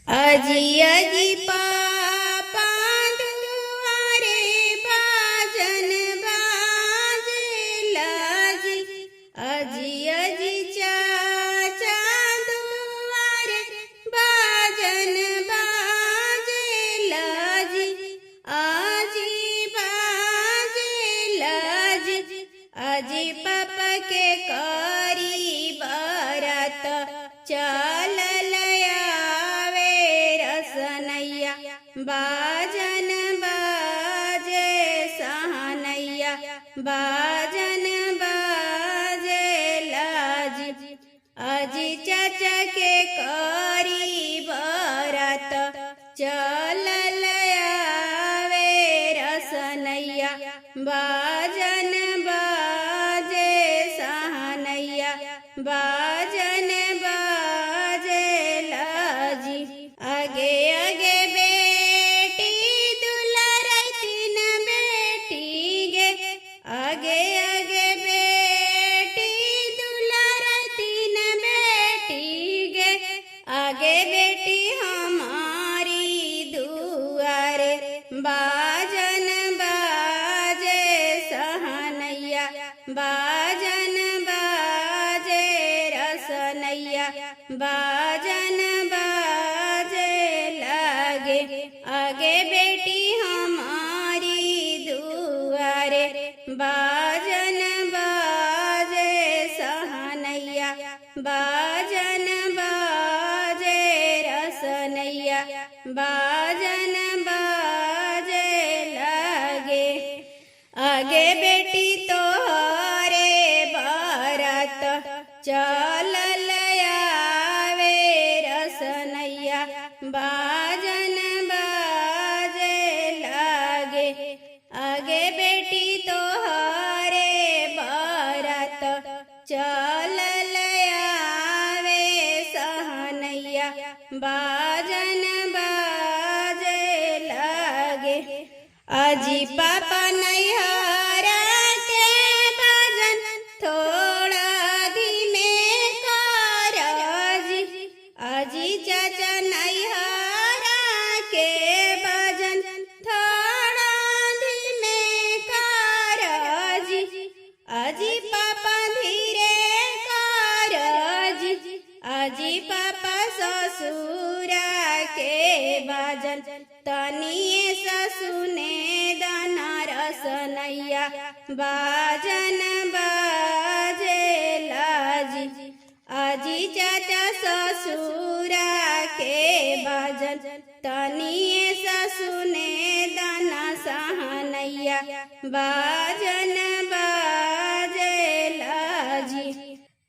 अजी अजी पापा दुआरे बाजन बाजेला जी। अजी अजी चाचा दुआरे बाजन बाजेला जी। अजी बाजेला जी। अजी पापा के करी बरत चल बाजन बाजे सहनैया बाजन बाजे लाजी। अजी चाचा के करी बरत चल आवे रसनैया बाजन बाजे सहनैया बाजन बाजे लाजी। आगे आगे आगे आगे बेटी दुलारती न बेटी गे। आगे बेटी हमारी दुआरे बाजन बाजे सहनैया बाजन बाजे रसनैया बाजन बाजे लागे। आगे बेटी हमारी दुआरे बाजन बाजे सहनैया बाजन बाजे रसनैया बाजन बाजे लागे। आगे बेटी तोहरे बरत चल आवे रसनैया बाजन बाजे लागे। आगे बेटी तोहरे बरत चल आवे सहनैया बाजन बाजे लागे। अजी पापा नैहरा के बाजन थोड़ा धीमे कर जी। अजी चाचा नैहरा के बाजन थोड़ा धीमे कर जी। अजी पापा धीरे कर जी। अजी पापा ससुरा के बाजन तनिए ससुने दाना रसनैया बाजन बाजे लाजी। अजी चाचा ससुरा के बाजन तनिए ससुने दाना सहनैया बाजन बाजे लाजी।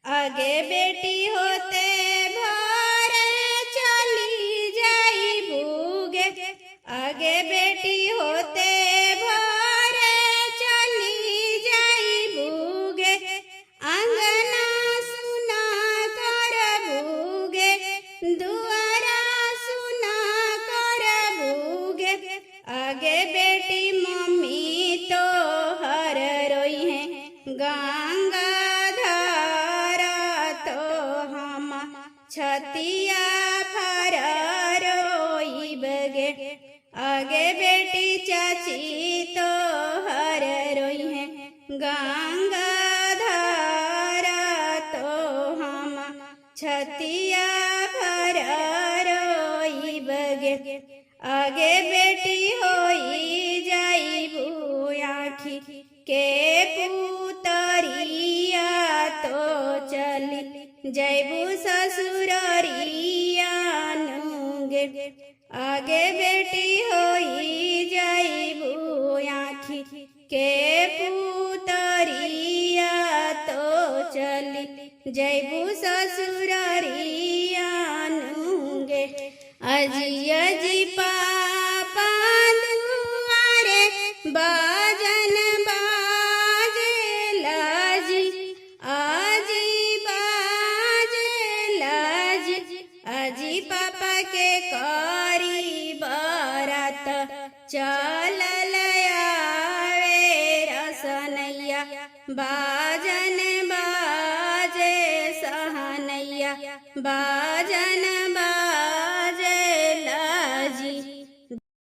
आगे बेटी होते भोरे चली जाई भूगे। आगे बेटी होते भोरे चली जाई भूगे। आंगना सुना कर भूगे दुआरा सुना कर भूगे। आगे बेटी मम्मी तो हर रोई है गंगा धारा तो हम छतिया फर रोई बगे। आगे बेटी चाची तो हर रोई है गंगा धारा तो हम छतिया फर रोई बगे। आगे बेटी होई जाई भूआखी के पुतरिया तो चली जैबू ससुररिया नुगे। आगे बेटी होई जाई भूआखी के पुतरिया तो चली जैबू ससुररिया नुगे। अजी अजी पापा दुआरे बाजन बाजे लाजी। अजी बाजे लाजी। अजी पापा के करी बरत चल आवे रसनैया बाजन बाजे सहनैया बाजन बा